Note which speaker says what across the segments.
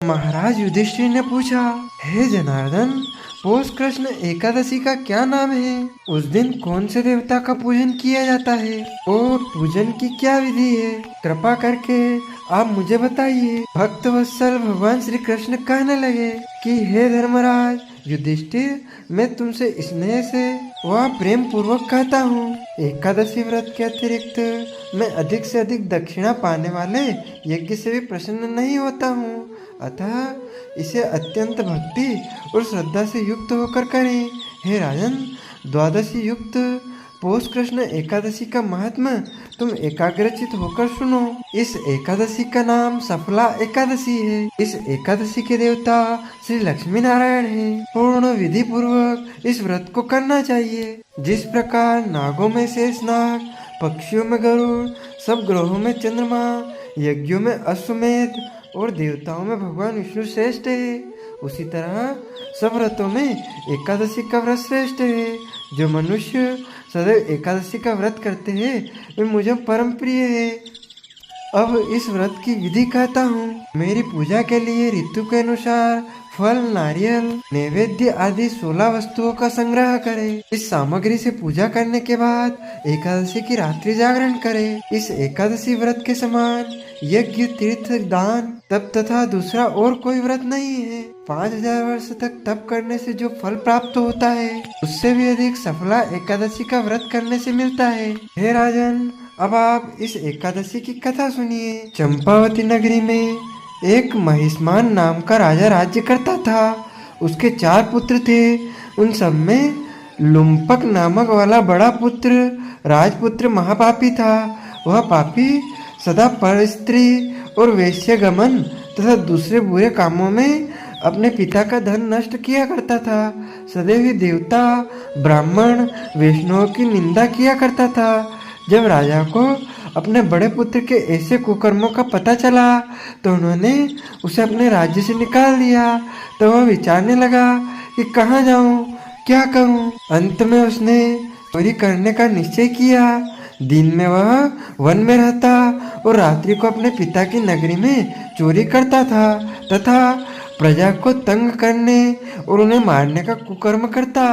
Speaker 1: महाराज युधिष्ठिर ने पूछा, हे जनार्दन, पौष कृष्ण एकादशी का क्या नाम है? उस दिन कौन से देवता का पूजन किया जाता है और पूजन की क्या विधि है? कृपा करके आप मुझे बताइए। भक्त वत्सल भगवान श्री कृष्ण कहने लगे कि हे धर्मराज युधिष्ठिर, मैं तुमसे स्नेह से व प्रेम पूर्वक कहता हूँ, एकादशी व्रत के अतिरिक्त मैं अधिक से अधिक दक्षिणा पाने वाले यज्ञ से भी प्रसन्न नहीं होता हूँ। अतः इसे अत्यंत भक्ति और श्रद्धा से युक्त होकर करें। हे राजन, द्वादशी युक्त पौष कृष्ण एकादशी का महात्मा तुम एकाग्रचित होकर सुनो। इस एकादशी का नाम सफला एकादशी है। इस एकादशी के देवता श्री लक्ष्मी नारायण हैं। पूर्ण विधि पूर्वक इस व्रत को करना चाहिए। जिस प्रकार नागों में शेष नाग, पक्षियों में गरुड़, सब ग्रहों में चंद्रमा, यज्ञों में अश्वमेध और देवताओं में भगवान विष्णु श्रेष्ठ है, उसी तरह सब व्रतों में एकादशी का व्रत श्रेष्ठ है। जो मनुष्य सदैव एकादशी का व्रत करते हैं वे मुझे परम प्रिय है। अब इस व्रत की विधि कहता हूँ। मेरी पूजा के लिए ऋतु के अनुसार फल, नारियल, नैवेद्य आदि 16 वस्तुओं का संग्रह करें। इस सामग्री से पूजा करने के बाद एकादशी की रात्रि जागरण करें। इस एकादशी व्रत के समान यज्ञ, तीर्थ, दान, तप तथा दूसरा और कोई व्रत नहीं है। 5000 वर्ष तक तप करने से जो फल प्राप्त होता है उससे भी अधिक सफला एकादशी का व्रत करने से मिलता है। हे राजन, अब आप इस एकादशी की कथा सुनिए। चंपावती नगरी में एक महिष्मान नाम का राजा राज्य करता था। उसके 4 पुत्र थे। उन सब में लुम्पक नामक वाला बड़ा पुत्र राजपुत्र महापापी था। वह पापी सदा परस्त्री और वेश्यगमन तथा दूसरे बुरे कामों में अपने पिता का धन नष्ट किया करता था। सदैव ही देवता, ब्राह्मण, वैष्णवों की निंदा किया करता था। जब राजा को अपने बड़े पुत्र के ऐसे कुकर्मों का पता चला तो उन्होंने उसे अपने राज्य से निकाल दिया। तो वह विचारने लगा कि कहाँ जाऊँ, क्या करूँ। अंत में उसने चोरी करने का निश्चय किया। दिन में वह वन में रहता और रात्रि को अपने पिता की नगरी में चोरी करता था तथा प्रजा को तंग करने और उन्हें मारने का कुकर्म करता।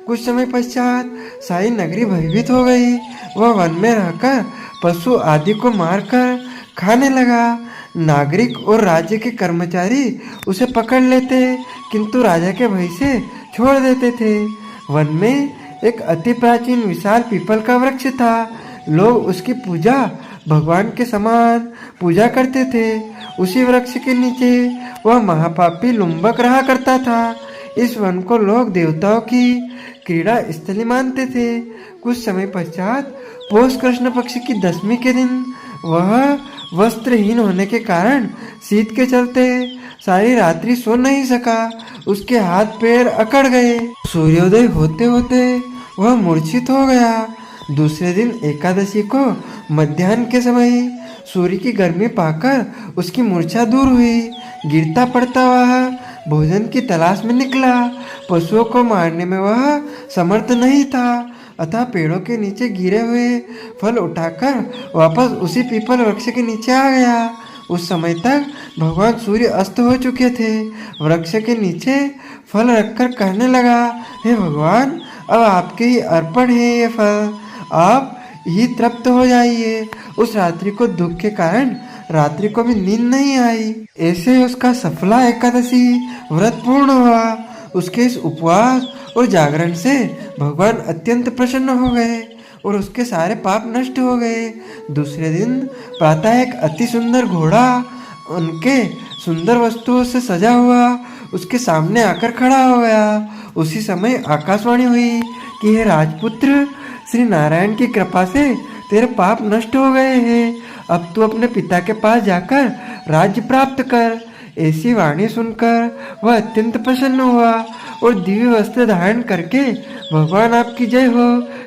Speaker 1: कुछ समय पश्चात सारी नगरी भयभीत हो गई। वह वन में रहकर पशु आदि को मारकर खाने लगा। नागरिक और राज्य के कर्मचारी उसे पकड़ लेते किंतु राजा के भय से छोड़ देते थे। वन में एक अति प्राचीन विशाल पीपल का वृक्ष था। लोग उसकी पूजा भगवान के समान पूजा करते थे। उसी वृक्ष के नीचे वह महापापी लुम्बक रहा करता था। इस वन को लोग देवताओं की क्रीड़ा स्थली मानते थे। कुछ समय पश्चात पौष कृष्ण पक्ष की 10वीं के दिन वह वस्त्रहीन होने के कारण शीत के चलते सारी रात्रि सो नहीं सका। उसके हाथ पैर अकड़ गए। सूर्योदय होते होते वह मूर्छित हो गया। दूसरे दिन एकादशी को मध्याह्न के समय सूर्य की गर्मी पाकर उसकी मूर्छा दूर हुई। गिरता पड़ता वह भोजन की तलाश में निकला। पशुओं को मारने में वह समर्थ नहीं था, अतः पेड़ों के नीचे गिरे हुए फल उठाकर वापस उसी पीपल वृक्ष के नीचे आ गया। उस समय तक भगवान सूर्य अस्त हो चुके थे। वृक्ष के नीचे फल रखकर कहने लगा, हे भगवान, अब आपके ही अर्पण है ये फल, आप ही तृप्त हो जाइए। उस रात्रि को दुख के कारण रात्रि को भी नींद नहीं आई। ऐसे उसका सफला एकादशी व्रत पूर्ण हुआ। उसके इस उपवास और जागरण से भगवान अत्यंत प्रसन्न हो गए और उसके सारे पाप नष्ट हो गए। दूसरे दिन प्रातः एक अति सुंदर घोड़ा उनके सुंदर वस्तुओं से सजा हुआ उसके सामने आकर खड़ा हो गया। उसी समय आकाशवाणी हुई कि हे राजपुत्र, श्री नारायण की कृपा से तेरे पाप नष्ट हो गए हैं। अब तू अपने पिता के पास जाकर राज्य प्राप्त कर। ऐसी वाणी सुनकर वह अत्यंत प्रसन्न हुआ और दिव्य वस्त्र धारण करके भगवान आपकी जय हो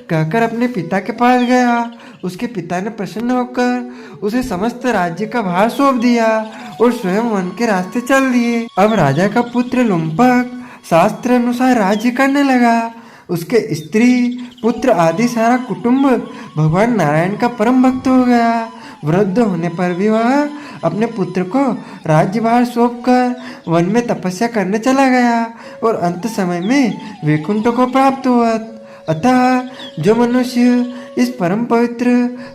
Speaker 1: कहकर अपने पिता के पास गया। उसके पिता ने प्रसन्न होकर उसे समस्त राज्य का भार सौंप दिया और स्वयं वन के रास्ते चल दिए। अब राजा का पुत्र लुम्पक शास्त्र अनुसार राज्य करने लगा। उसके स्त्री, पुत्र आदि सारा कुटुंब भगवान नारायण का परम भक्त हो गया। वृद्ध होने पर भी वह अपने पुत्र को राज्यभार सौंपकर वन में तपस्या करने चला गया और अंत समय में वैकुंठ को प्राप्त हुआ। अतः जो मनुष्य इस परम पवित्र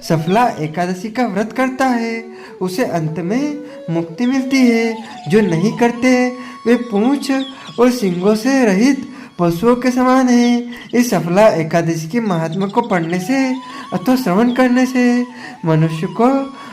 Speaker 1: सफला एकादशी का व्रत करता है उसे अंत में मुक्ति मिलती है। जो नहीं करते वे पूंछ और सींगों से रहित पशुओं के समान है। इस सफला एकादशी के महात्मा को पढ़ने से अथवा श्रवण करने से मनुष्य को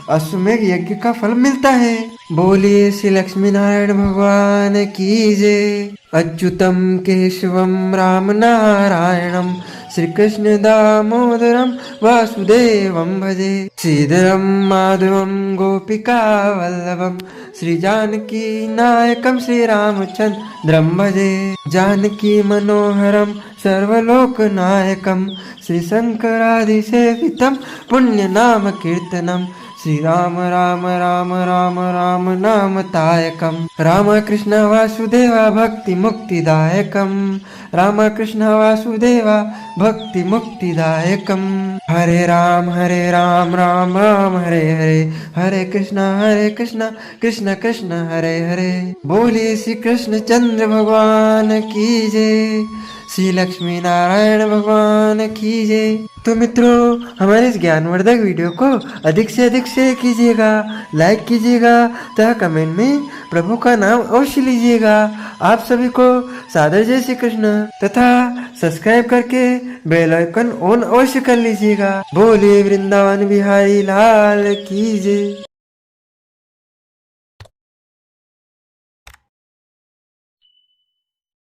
Speaker 1: अश्वमेघ यज्ञ का फल मिलता है। बोलिए श्री लक्ष्मी नारायण भगवान की जय। अच्युतम केशवम राम नारायणम श्री कृष्ण दामोदरम वासुदेवम भजे। श्रीधरम माधवम गोपिका वल्लभम श्री जानकी नायकम श्री रामचंद्रम भजे। जानकी मनोहरम सर्वलोक नायकम श्री शंकरादिसेवितम पुण्य नाम कीर्तनम श्री राम राम राम राम राम नाम तायकम। राम कृष्ण वासुदेवा भक्ति मुक्तिदायकम। राम कृष्ण वासुदेवा भक्ति मुक्तिदायकम। हरे राम राम राम हरे हरे, हरे कृष्ण कृष्ण कृष्ण हरे हरे। बोलिए श्री कृष्ण चंद्र भगवान की जय। श्री लक्ष्मी नारायण भगवान की जय। तो मित्रों, हमारे इस ज्ञानवर्धक वीडियो को अधिक से अधिक शेयर कीजिएगा, लाइक कीजिएगा तथा कमेंट में प्रभु का नाम अवश्य लीजिएगा। आप सभी को सादर जय श्री कृष्ण तथा सब्सक्राइब करके बेल आइकन ऑन अवश्य कर लीजिएगा। बोलिए वृंदावन बिहारी लाल की जय।